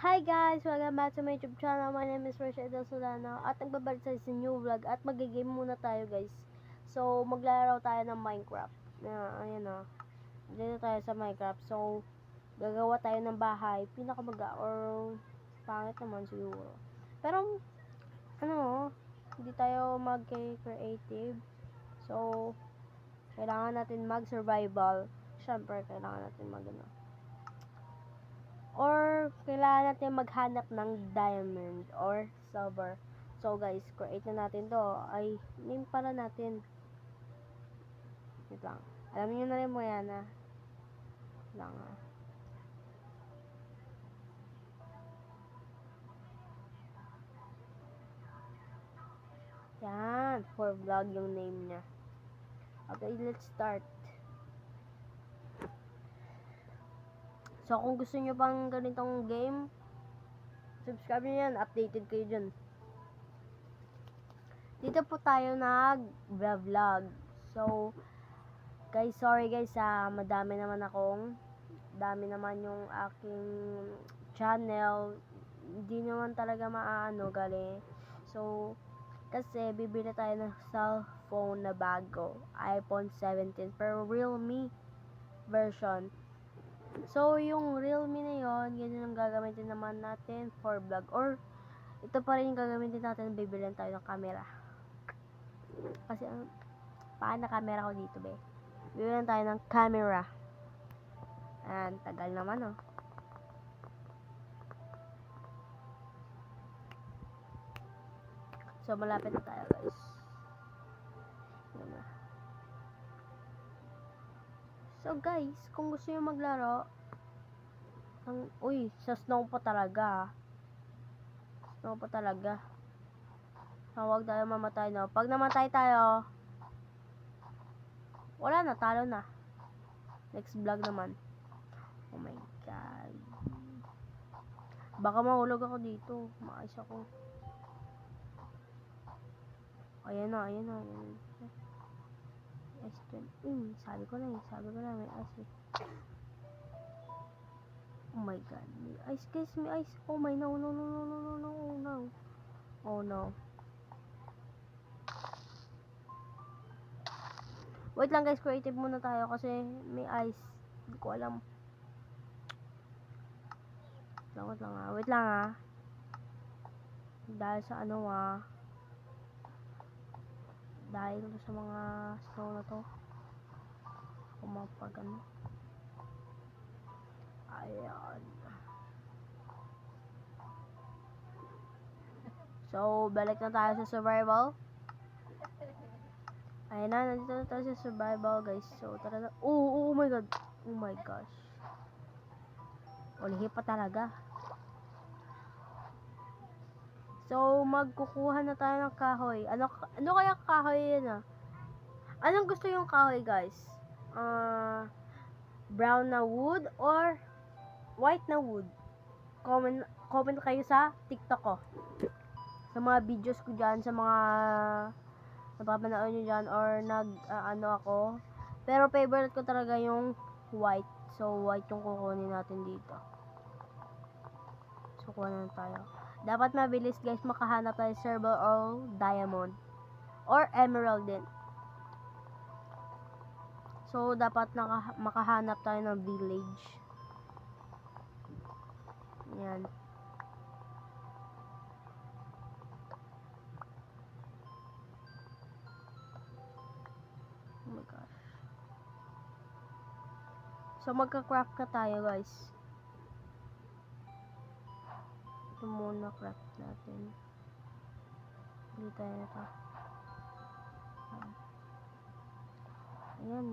Hi guys! Welcome back to my YouTube channel. My name is Rochelle Solano at nagbabalik tayo sa new vlog at mag-game muna tayo guys. So, maglalaro tayo ng Minecraft. Ayan o. Dito tayo sa Minecraft. So, gagawa tayo ng bahay. Pinakamaga or pangit naman siguro. Pero, hindi tayo mag-creative. So, kailangan natin mag-survival. Siyempre, kailangan natin or kailangan natin maghanap ng diamond or silver. So guys, create na natin to. Ay, name pala natin. Wait lang. Alam niyo na rin mo yan lang Yan, for vlog yung name niya. Okay, let's start. So, kung gusto nyo pang ganitong game, subscribe nyo yan. Updated kayo dyan. Dito po tayo nag-vlog. So, guys, sorry guys dami naman yung aking channel. Hindi naman talaga gali. So, kasi bibili tayo ng cellphone na bago. iPhone 17 pero Realme version. So, yung Realme na yon, ganyan ang gagamitin naman natin for vlog. Or, ito pa rin yung gagamitin natin, bibilihan tayo ng camera. Kasi, paano na camera ko dito, be? Bibilihan tayo ng camera. Ayan, tagal naman, oh. So, malapit na tayo, guys. Yan na. So, guys, kung gusto nyo maglaro, uy, sa snow pa talaga. Snow pa talaga. Huwag tayo mamatay, no? Pag namatay tayo, wala na, talo na. Next vlog naman. Oh my god. Baka mahulog ako dito. Maayos ako. Ayan na. S20. Sabi ko na, may ice. Oh my god. May ice, guys. May ice. Oh my, no. Oh no. Wait lang guys, creative muna tayo kasi may ice. Hindi ko alam. Wait lang. Dahil sa dahil sa mga snow na to. Kumapagano. Ayan. So, balik na tayo sa survival. Ayan na, nandito na tayo sa survival, guys. So, tara na. Oh my god. Oh my gosh. Ulihi pa talaga. So, magkukuha na tayo ng kahoy. Ano kaya kahoy yan Anong gusto yung kahoy, guys? Brown na wood or white na wood? Comment kayo sa TikTok ko. Sa mga videos ko dyan, sa mga napapanood nyo dyan, or ako. Pero favorite ko talaga yung white. So, white yung kukunin natin dito. So, kuha na tayo. Dapat mabilis guys makahanap tayo silver or diamond. Or emerald din. So, dapat makahanap tayo ng village. Yan. Oh my gosh. So, magka-craft ka tayo guys. Ito muna craft natin. Hindi tayo na ito. Ayan.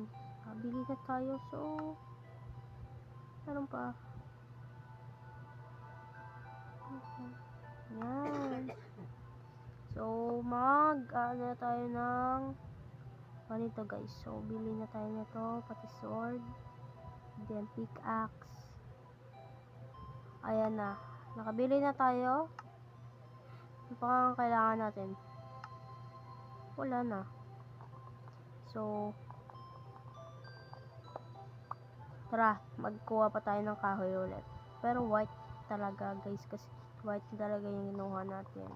Bili na tayo. So, meron pa. Ayan. So, na tayo ng ganito guys. So, bili na tayo na to. Pati sword. Then, pickaxe. Ayan na. Nakabili na tayo. Ano pa kailangan natin? Wala na. So, tara, magkuha pa tayo ng kahoy ulit. Pero white talaga guys, kasi white talaga yung kinuha natin.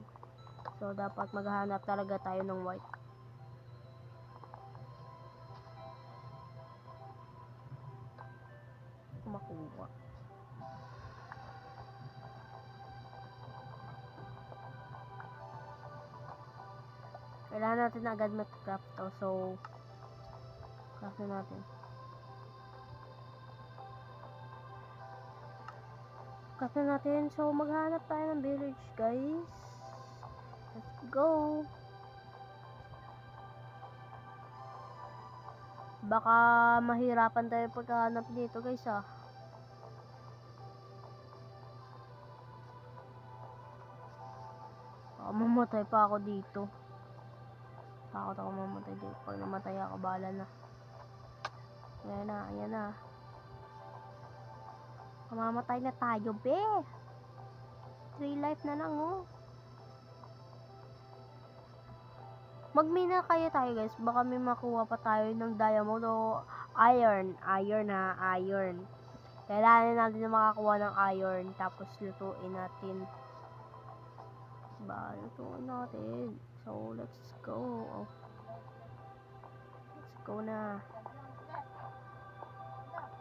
So dapat maghanap talaga tayo ng white. Makuha. Kailangan natin na agad mag-craft to. So craft na natin. Craft na natin. So maghanap tayo ng village guys. Let's go. Baka mahirapan tayo pagkahanap dito guys mamatay pa ako dito. Takot ako mamatay dito. Pag namatay ako, bahala na. Ayan na. Mamamatay na tayo, be. 3 life na lang, oh. Magmina kaya tayo, guys. Baka may makuha pa tayo ng diamond o iron. Iron. Kailangan natin na makakuha ng iron. Tapos lutuin natin. Lutuin natin. So, let's go. Let's go na.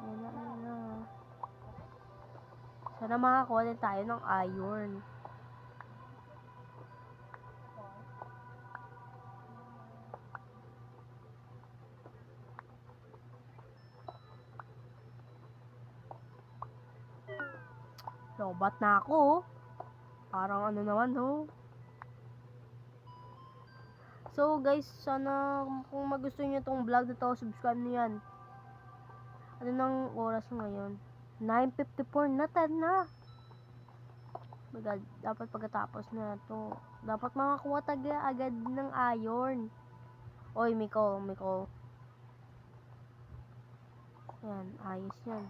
Ayan na. Sana makakuha din tayo ng iron. Lobat na ako. Parang ano naman, no? So, guys, sana kung magustuhan nyo tong vlog na to, subscribe nyo yan. Ano nang oras ngayon? 9:54 na, 10 na. Oh my God, dapat pagkatapos na to. Dapat makakuha taga agad ng iron. Oy, Miko. Yan, ayos yan.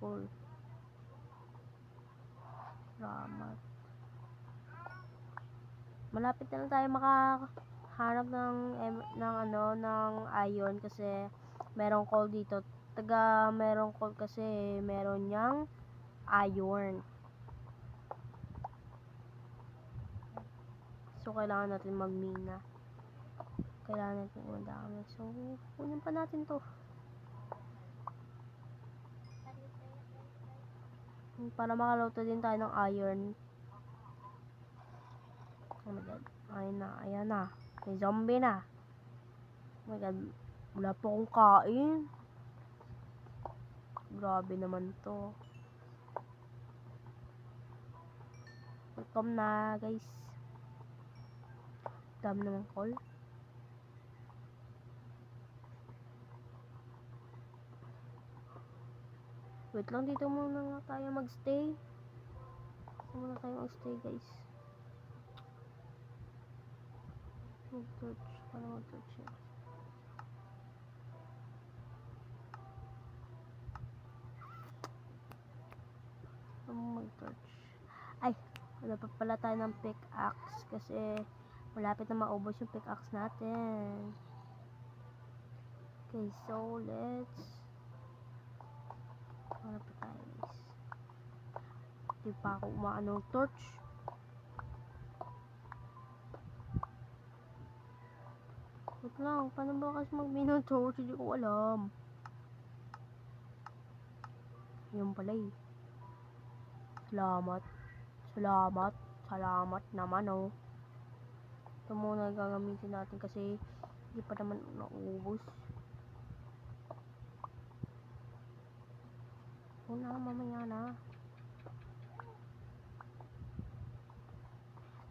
Cool. Salamat. Malapit na lang tayo makahanap ng iron kasi merong coal dito. Merong coal kasi meron niyang iron. So kailangan natin magmina. Kailangan natin madami. So kunin pa natin to. Para makaluto din tayo ng iron. Oh my God. Ayan na. May zombie na. Oh my God. Wala pa akong kain. Grabe naman to. Welcome na guys. Dami naman call. Wait lang, dito muna nga tayo magstay. Guys. Mag-torch. Para mag-torch yan. Mag-torch. Ay, wala pa pala tayo ng pickaxe kasi malapit na maubos yung pickaxe natin. Okay, so let's ano pa tayo guys. Di pa ako umaano torch. Wait lang, paano ba kasi mag-mino torch? Hindi ko alam. Yun pala eh. Salamat naman oh. Ito muna gagamitin natin kasi hindi pa naman naubos. Mamaya na.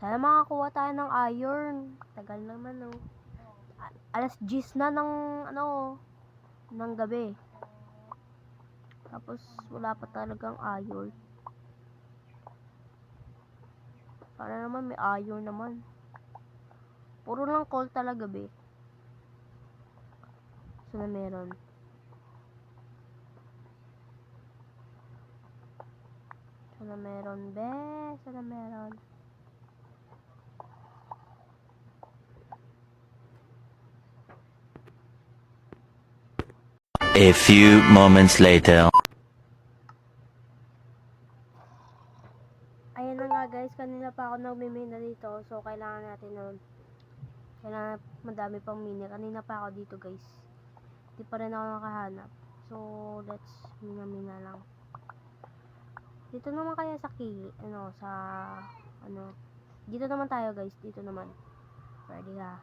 Sana makakuha tayo ng iron. Tagal naman oh. Alas 10 na ng gabi. Tapos wala pa talagang iron. Para naman may iron naman. Puro lang coal talaga be. Sana meron. Sana meron. A few moments later. Ayan na nga guys, kanina pa ako nagmimina dito. So, kailangan natin nun. Kailangan madami pang mina. Kanina pa ako dito guys. Di pa rin ako nakahanap. So, let's mina-mina lang. Dito naman kaya sa dito naman tayo guys. Dito naman. Ready ka.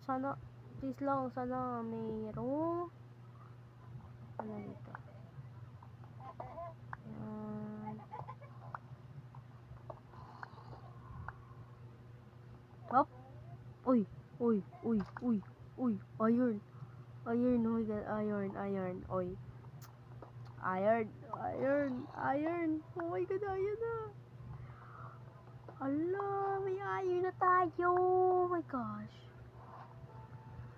Sana, please lang, sana mayroong dito. Ayan. Hop. Uy, iron. Iron, oh my god, iron. Oy. Iron. Oh my god, iron na. Ala, may iron na tayo. Oh my gosh.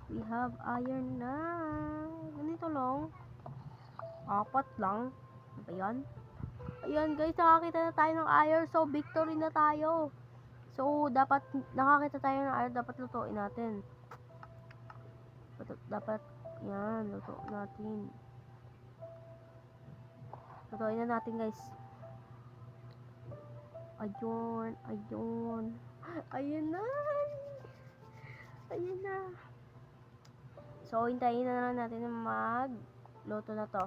We have iron na. Ganito lang. 4 lang. Ano ba yan? Ayan guys, nakakita na tayo ng iron. So, victory na tayo. So, dapat, nakakita tayo ng iron. Dapat lutuin natin. Dapat, yan, luto natin. Lutuin na natin guys. Ayun. Ayun na. Ayun na. So, hintayin na lang natin na magluto na to.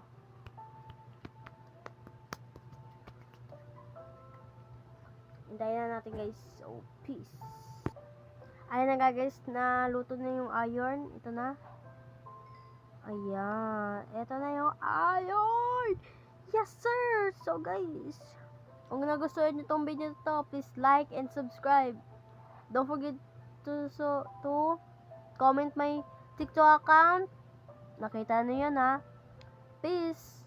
Hintayin na natin guys. So, peace. Ayan na nga guys, naluto na yung iron. Ito na. Ayan. Ito na yung iron. Yes sir! So guys, kung nagustuhan nyo itong video to, please like and subscribe. Don't forget to comment my TikTok account. Nakita nyo yun ha. Peace!